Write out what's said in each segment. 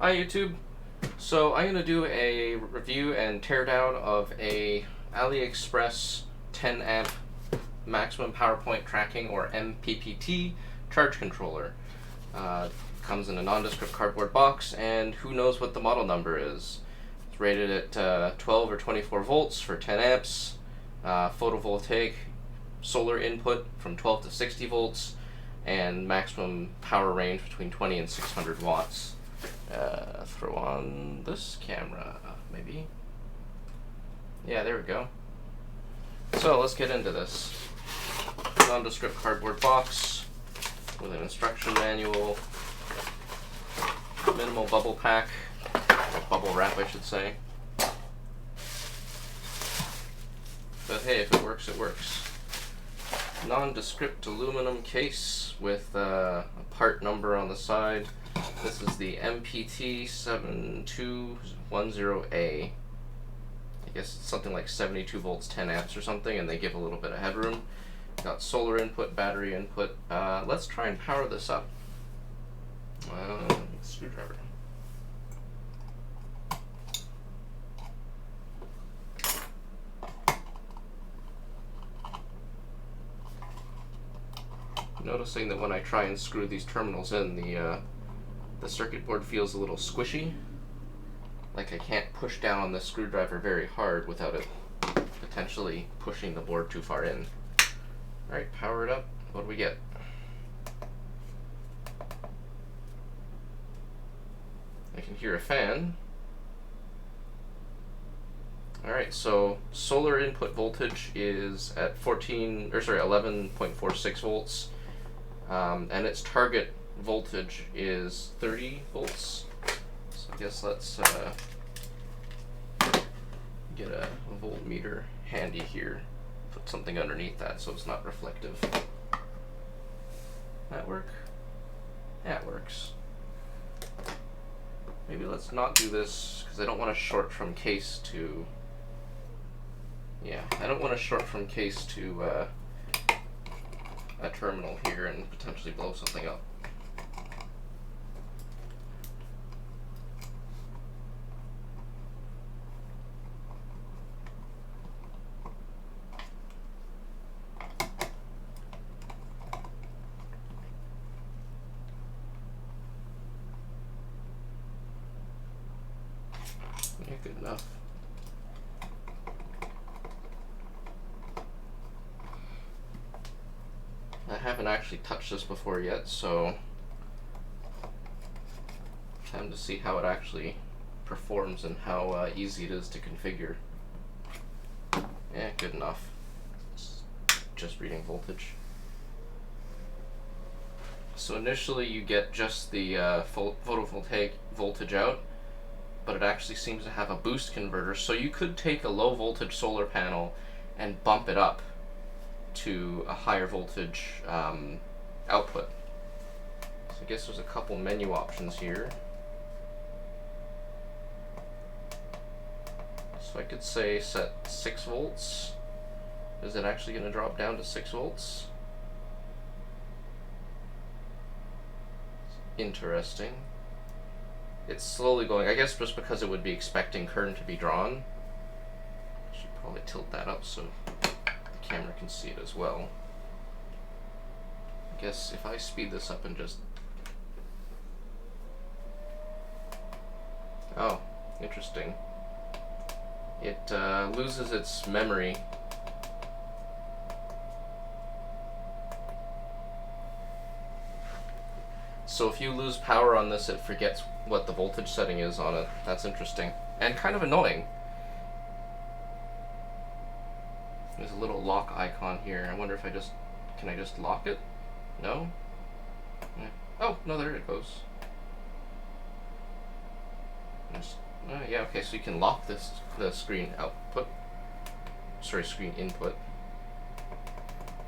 Hi YouTube. So I'm going to do a review and teardown of a AliExpress 10 amp maximum power point tracking, or MPPT, charge controller. Comes in a nondescript cardboard box, and who knows what the model number is. It's rated at 12 or 24 volts for 10 amps, photovoltaic solar input from 12 to 60 volts, and maximum power range between 20 and 600 watts. Throw on this camera, maybe. Yeah, there we go. So let's get into this. Nondescript cardboard box with an instruction manual, minimal bubble pack, or bubble wrap I should say. But hey, if it works, it works. Nondescript aluminum case with a part number on the side. This is the MPT-7210A. I guess it's something like 72 volts, 10 amps or something, and they give a little bit of headroom. Got solar input, battery input. Let's try and power this up. Screwdriver. Noticing that when I try and screw these terminals in, the circuit board feels a little squishy. Like I can't push down on the screwdriver very hard without it potentially pushing the board too far in. Alright, power it up. What do we get? I can hear a fan. Alright, so solar input voltage is at 11.46 volts, and its target voltage is 30 volts. So I guess let's get a voltmeter handy here. Put something underneath that so it's not reflective. That work? Yeah, it works. Maybe let's not do this because I don't want to short from case to... Yeah, I don't want to short from case to a terminal here and potentially blow something up. Yeah, good enough. I haven't actually touched this before yet, so time to see how it actually performs and how easy it is to configure. Yeah, good enough. It's just reading voltage. So initially you get just the photovoltaic voltage out, but it actually seems to have a boost converter, so you could take a low voltage solar panel and bump it up to a higher voltage output. So I guess there's a couple menu options here. So I could say set 6 volts. Is it actually going to drop down to 6 volts? Interesting. It's slowly going, I guess just because it would be expecting current to be drawn. Should probably tilt that up so camera can see it as well. I guess if I speed this up and just... Oh, interesting. It loses its memory. So if you lose power on this, it forgets what the voltage setting is on it. That's interesting. And kind of annoying. There's a little lock icon here. I wonder if can I just lock it? No? Yeah. Oh, no, there it goes. Yeah, okay, so you can lock the screen output. Sorry, screen input.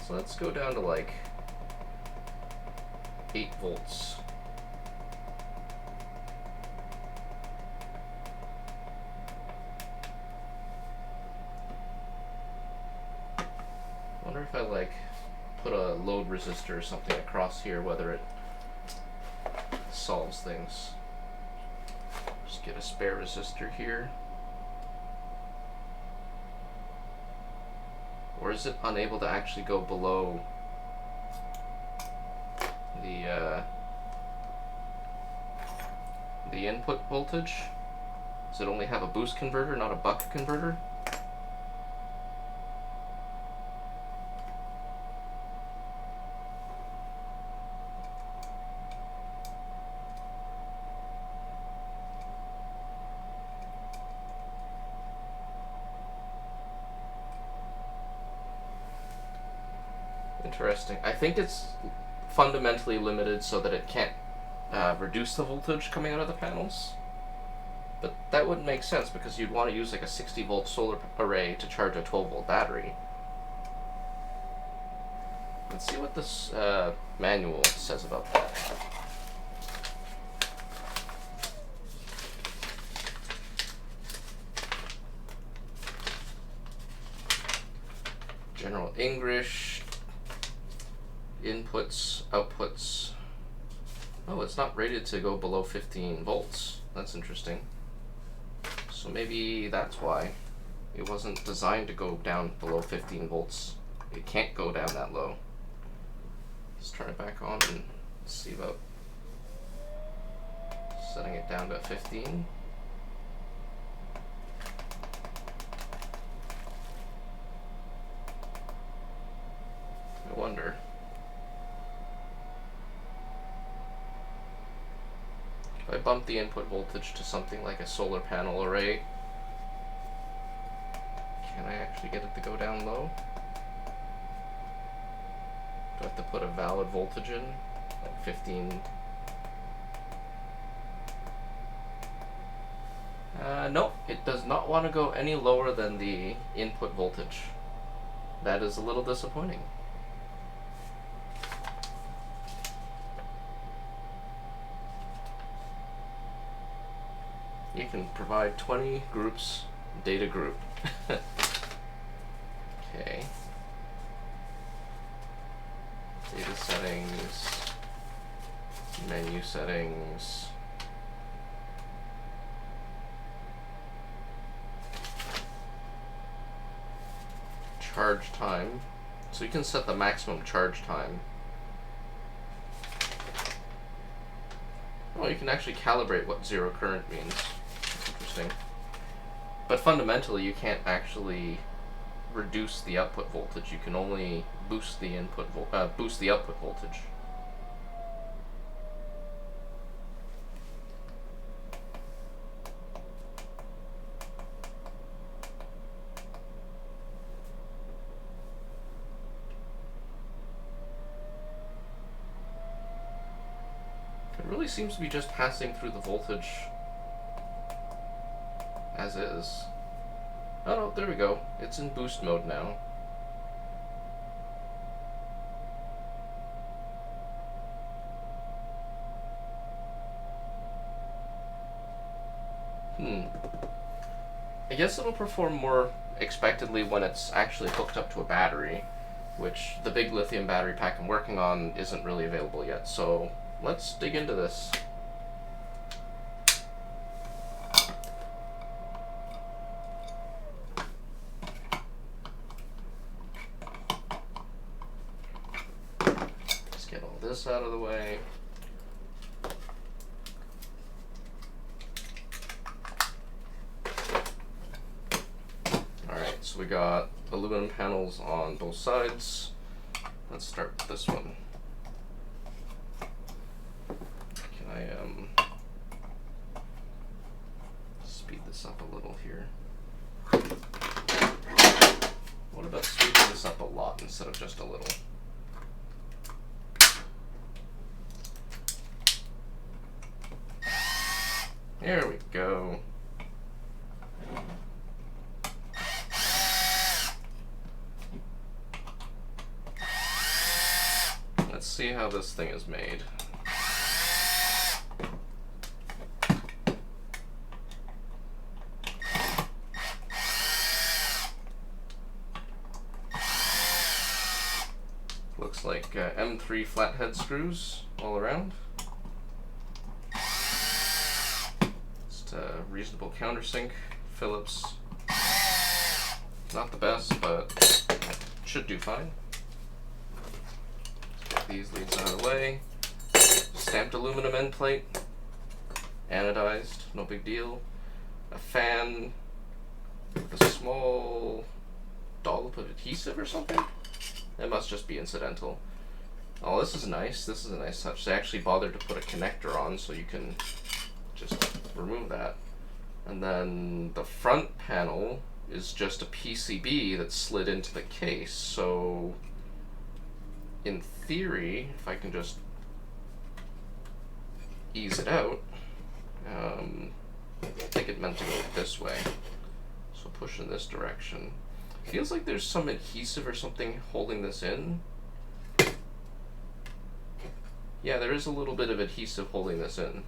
So let's go down to like 8 volts. I wonder if I like put a load resistor or something across here, whether it solves things. get a spare resistor here. Or is it unable to actually go below the input voltage? Does it only have a boost converter, not a buck converter? Interesting. I think it's fundamentally limited so that it can't reduce the voltage coming out of the panels. But that wouldn't make sense because you'd want to use like a 60-volt solar array to charge a 12-volt battery. Let's see what this manual says about that. General English, inputs, outputs. Oh, it's not rated to go below 15 volts. That's interesting. So maybe that's why it wasn't designed to go down below 15 volts. It can't go down that low. Let's turn it back on and see about setting it down to 15. I wonder. If I bump the input voltage to something like a solar panel array, can I actually get it to go down low? Do I have to put a valid voltage in? Like 15? Nope, it does not want to go any lower than the input voltage. That is a little disappointing. You can provide 20 groups, data group. Okay. Data settings, menu settings. Charge time. So you can set the maximum charge time. Oh, you can actually calibrate what zero current means. That's interesting. But fundamentally, you can't actually reduce the output voltage. You can only boost the boost the output voltage. It really seems to be just passing through the voltage as is. Oh no, there we go. It's in boost mode now. I guess it'll perform more expectedly when it's actually hooked up to a battery, which the big lithium battery pack I'm working on isn't really available yet, so let's dig into this. Let's get all this out of the way. Alright, so we got aluminum panels on both sides. Let's start with this one. Can I speed this up a little here? What about speeding this up a lot instead of just a little? There we go. Let's see how this thing is made. Looks like M3 flathead screws all around. Let's a Reassemble countersink, Phillips. Not the best, but should do fine. Let's get these leads out of the way. Stamped aluminum end plate, anodized, no big deal. A fan with a small dollop of adhesive or something. It must just be incidental. Oh, this is nice. This is a nice touch. They actually bothered to put a connector on so you can just remove that. And then the front panel is just a PCB that's slid into the case. So in theory, if I can just ease it out, I think it meant to go this way. So push in this direction. Feels like there's some adhesive or something holding this in. Yeah, there is a little bit of adhesive holding this in.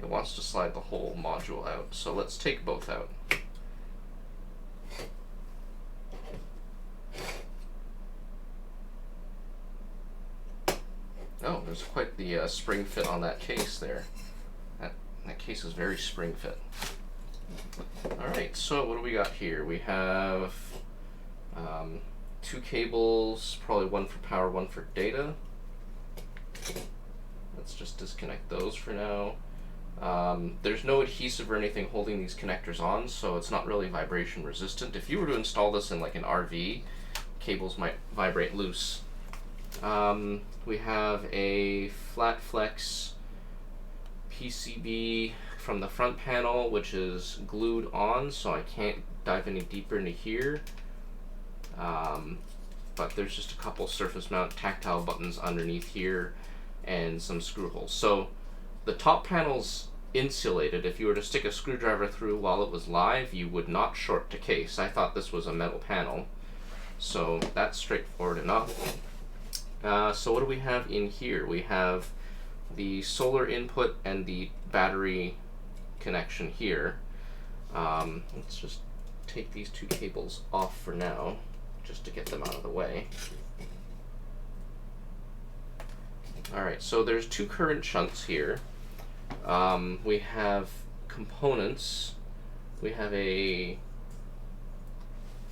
It wants to slide the whole module out, so let's take both out. Oh, there's quite the spring fit on that case there. That case is very spring fit. Alright, so what do we got here? We have two cables, probably one for power, one for data. Let's just disconnect those for now. There's no adhesive or anything holding these connectors on, so it's not really vibration resistant. If you were to install this in like an RV, cables might vibrate loose. We have a flat flex PCB from the front panel, which is glued on, so I can't dive any deeper into here. But there's just a couple surface mount tactile buttons underneath here and some screw holes. So the top panel's insulated. If you were to stick a screwdriver through while it was live, you would not short the case. I thought this was a metal panel, so that's straightforward enough. So what do we have in here? We have the solar input and the battery connection here. Let's just take these two cables off for now, just to get them out of the way. Alright, so there's two current shunts here. We have components. We have a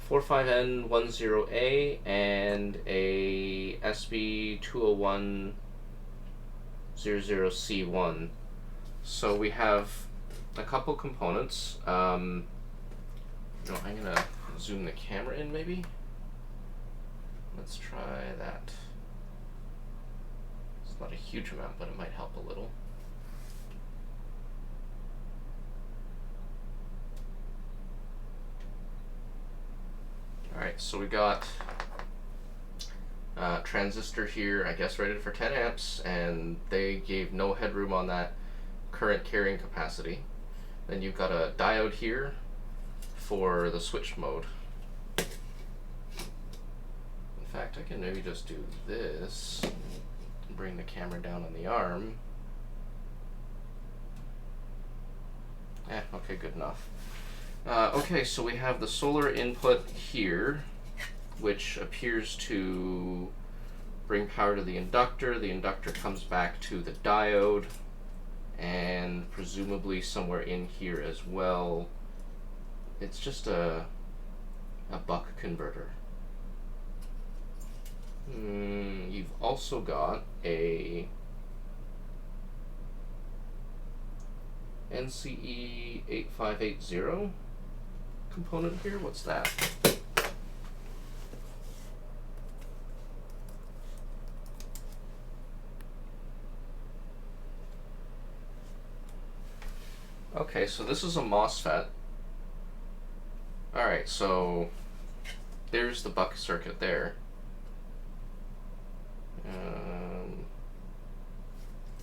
45N10A and a SB20100C1. So we have a couple I'm gonna zoom the camera in maybe. Let's try that. It's not a huge amount, but it might help a little. Alright, so we got transistor here, I guess rated for 10 amps, and they gave no headroom on that current carrying capacity. Then you've got a diode here for the switch mode. In fact, I can maybe just do this and bring the camera down on the arm. Okay, good enough. Okay, so we have the solar input here, which appears to bring power to the inductor. The inductor comes back to the diode, and presumably somewhere in here as well. It's just a buck converter. You've also got a NCE 8580 component here. What's that? Okay, so this is a MOSFET. Alright, so there's the buck circuit there.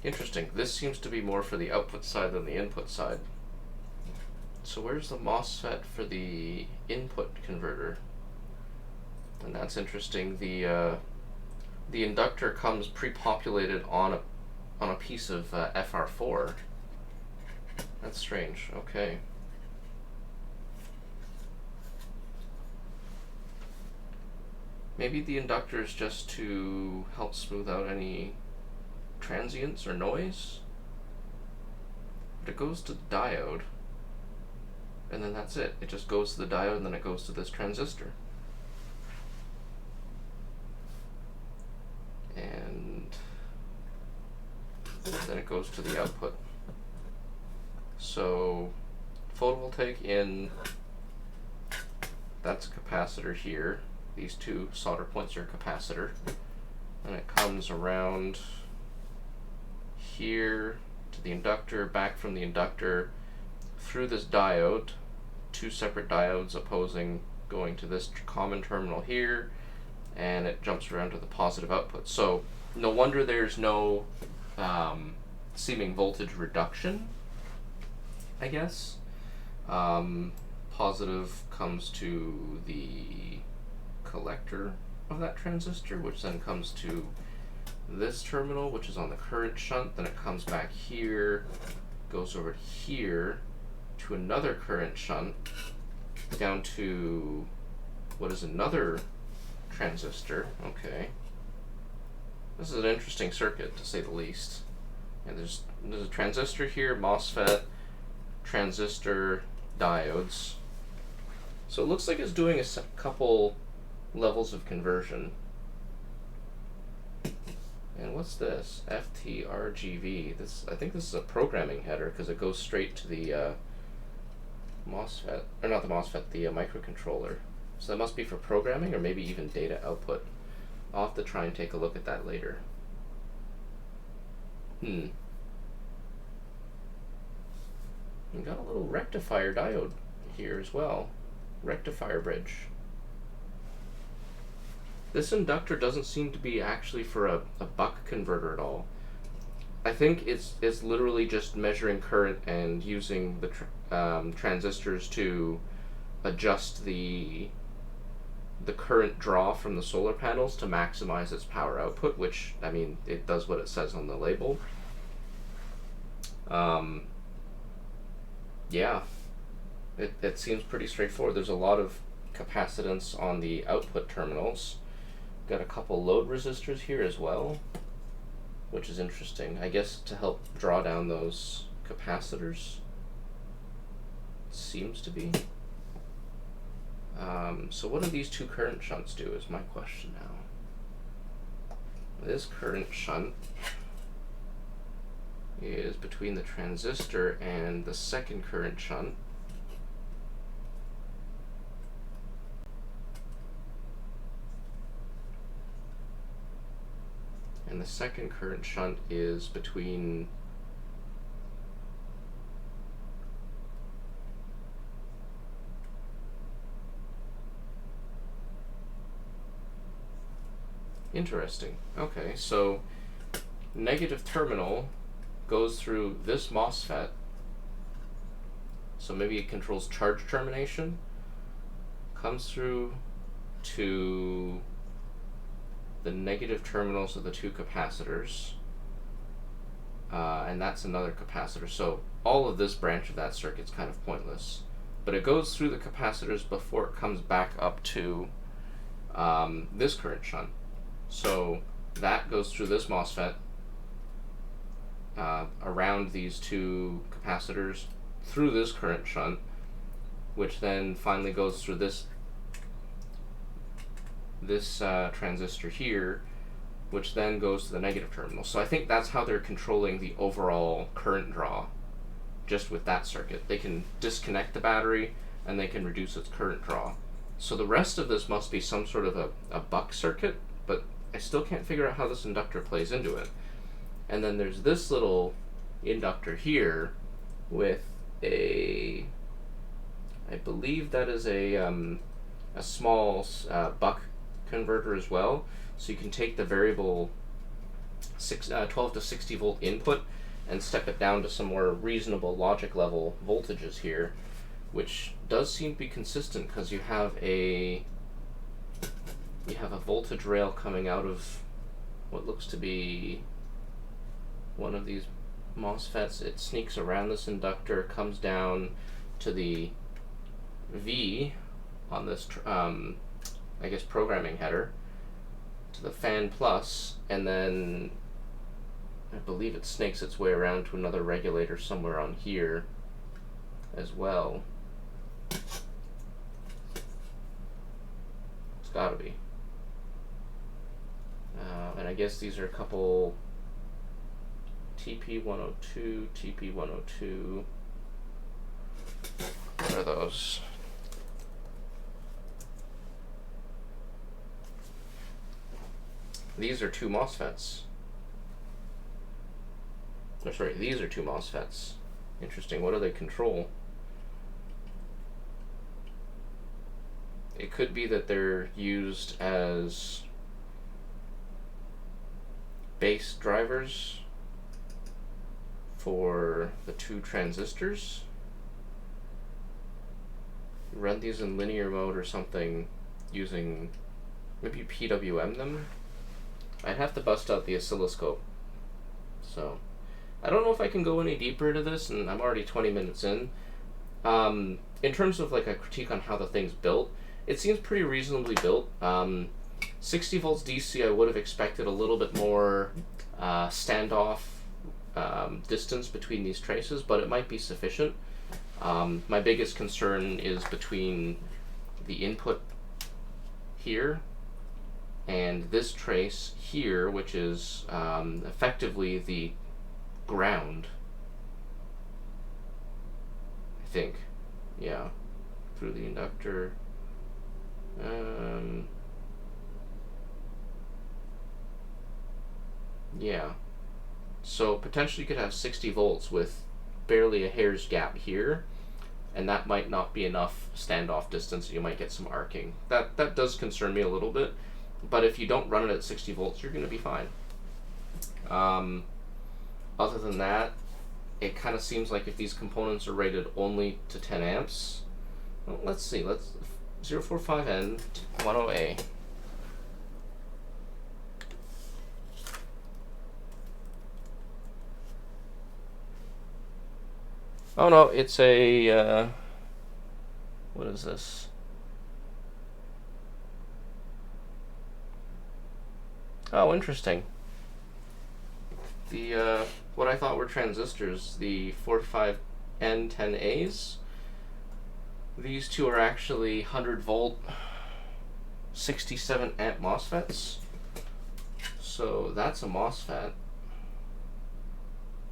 Interesting. This seems to be more for the output side than the input side. So where's the MOSFET for the input converter? And that's interesting. The inductor comes pre-populated on a piece of FR4. That's strange. Okay. Maybe the inductor is just to help smooth out any transients or noise. But it goes to the diode, and then that's it. It just goes to the diode, and then it goes to this transistor. And then it goes to the output. So photovoltaic in, that's a capacitor here. These two solder points are a capacitor. And it comes around here to the inductor, back from the inductor, through this diode, two separate diodes opposing, going to this common terminal here, and it jumps around to the positive output. So no wonder there's no seeming voltage reduction, I guess. Positive comes to the collector of that transistor, which then comes to this terminal, which is on the current shunt. Then it comes back here, goes over here to another current shunt, down to what is another transistor. Okay, this is an interesting circuit, to say the least. And there's a transistor here, MOSFET, transistor, diodes. So it looks like it's doing a couple levels of conversion. And what's this? FTRGV. I think this is a programming header, because it goes straight to the MOSFET, or not the MOSFET, the microcontroller. So that must be for programming, or maybe even data output. I'll have to try and take a look at that later. We got a little rectifier diode here as well. Rectifier bridge. This inductor doesn't seem to be actually for a buck converter at all. I think it's literally just measuring current and using the transistors to adjust the current draw from the solar panels to maximize its power output, which, I mean, it does what it says on the label. Yeah, it seems pretty straightforward. There's a lot of capacitance on the output terminals. Got a couple load resistors here as well, which is interesting, I guess, to help draw down those capacitors. Seems to be. So what do these two current shunts do is my question now. This current shunt is between the transistor and the second current shunt. And the second current shunt is between interesting. Okay, so negative terminal goes through this MOSFET. So maybe it controls charge termination. Comes through to the negative terminals of the two capacitors, and that's another capacitor. So all of this branch of that circuit's kind of pointless, but it goes through the capacitors before it comes back up to this current shunt. So that goes through this MOSFET, around these two capacitors, through this current shunt, which then finally goes through this transistor here, which then goes to the negative terminal. So I think that's how they're controlling the overall current draw, just with that circuit. They can disconnect the battery and they can reduce its current draw. So the rest of this must be some sort of a buck circuit, but I still can't figure out how this inductor plays into it. And then there's this little inductor here with I believe that is a small buck converter as well. So you can take the variable 12 to 60 volt input and step it down to some more reasonable logic level voltages here, which does seem to be consistent, because you have a voltage rail coming out of what looks to be one of these MOSFETs. It sneaks around this inductor, comes down to the V on this I guess programming header, to the fan plus, and then I believe it snakes its way around to another regulator somewhere on here as well. It's gotta be. And I guess these are a couple TP102, TP102. What are those? These are two MOSFETs. Oh, sorry, these are two MOSFETs. Interesting. What do they control? It could be that they're used as base drivers for the two transistors. Run these in linear mode or something using, maybe PWM them? I'd have to bust out the oscilloscope. So, I don't know if I can go any deeper into this, and I'm already 20 minutes in. In terms of like a critique on how the thing's built, it seems pretty reasonably built. 60 volts DC, I would have expected a little bit more standoff distance between these traces, but it might be sufficient. My biggest concern is between the input here and this trace here, which is effectively the ground, I think. Yeah, through the inductor. Yeah, so potentially you could have 60 volts with barely a hair's gap here, and that might not be enough standoff distance. You might get some arcing. That does concern me a little bit, but if you don't run it at 60 volts, you're going to be fine. Other than that, it kind of seems like if these components are rated only to 10 amps, well, let's see, 045N10A. Oh no, it's a, what is this? Oh, interesting. The, what I thought were transistors, the 45N10As, these two are actually 100 volt, 67 amp MOSFETs. So that's a MOSFET.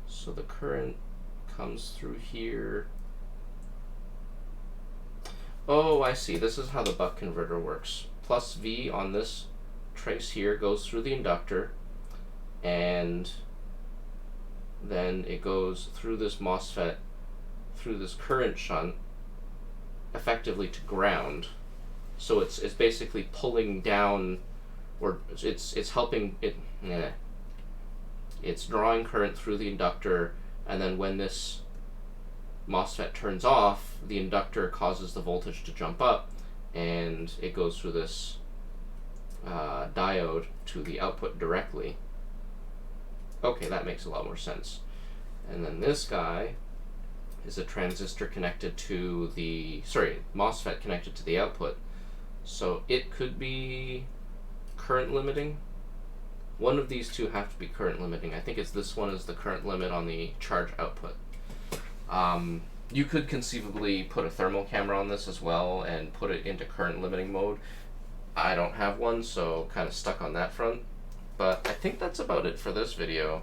So the current comes through here. Oh, I see. This is how the buck converter works. Plus V on this trace here goes through the inductor, and then it goes through this MOSFET, through this current shunt, effectively to ground. So it's basically pulling down, or it's helping it. It's drawing current through the inductor, and then when this MOSFET turns off, the inductor causes the voltage to jump up, and it goes through this diode to the output directly. Okay, that makes a lot more sense. And then this guy is a transistor connected to the, MOSFET connected to the output. So it could be current limiting. One of these two have to be current limiting. I think it's this one is the current limit on the charge output. You could conceivably put a thermal camera on this as well and put it into current limiting mode. I don't have one, so kind of stuck on that front. But I think that's about it for this video.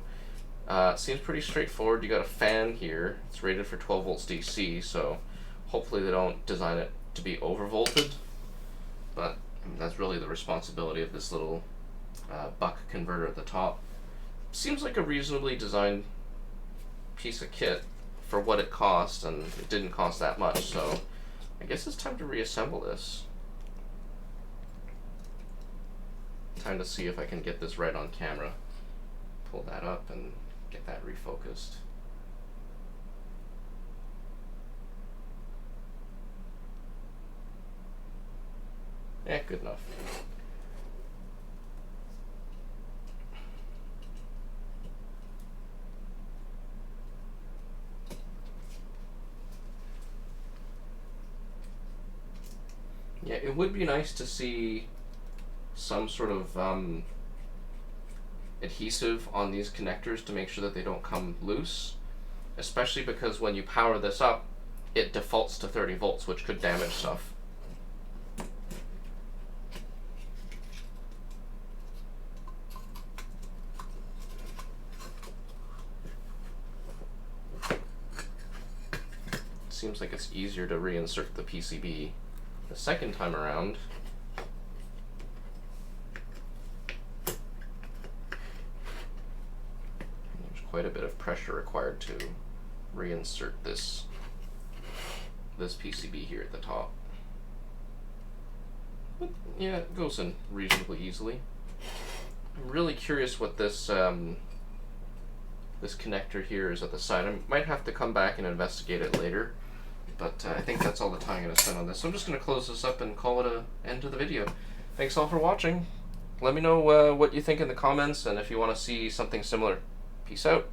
Seems pretty straightforward. You got a fan here. It's rated for 12 volts DC, so hopefully they don't design it to be overvolted. But that's really the responsibility of this little buck converter at the top. Seems like a reasonably designed piece of kit for what it cost, and it didn't cost that much, so I guess it's time to reassemble this. Time to see if I can get this right on camera. Pull that up and get that refocused. Yeah, good enough. Yeah, it would be nice to see some sort of adhesive on these connectors to make sure that they don't come loose, especially because when you power this up, it defaults to 30 volts, which could damage stuff. Seems like it's easier to reinsert the PCB the second time around. There's quite a bit of pressure required to reinsert this PCB here at the top. But yeah, it goes in reasonably easily. I'm really curious what this this connector here is at the side. I might have to come back and investigate it later. But I think that's all the time I'm going to spend on this. So I'm just going to close this up and call it an end to the video. Thanks all for watching. Let me know what you think in the comments and if you want to see something similar. Peace out.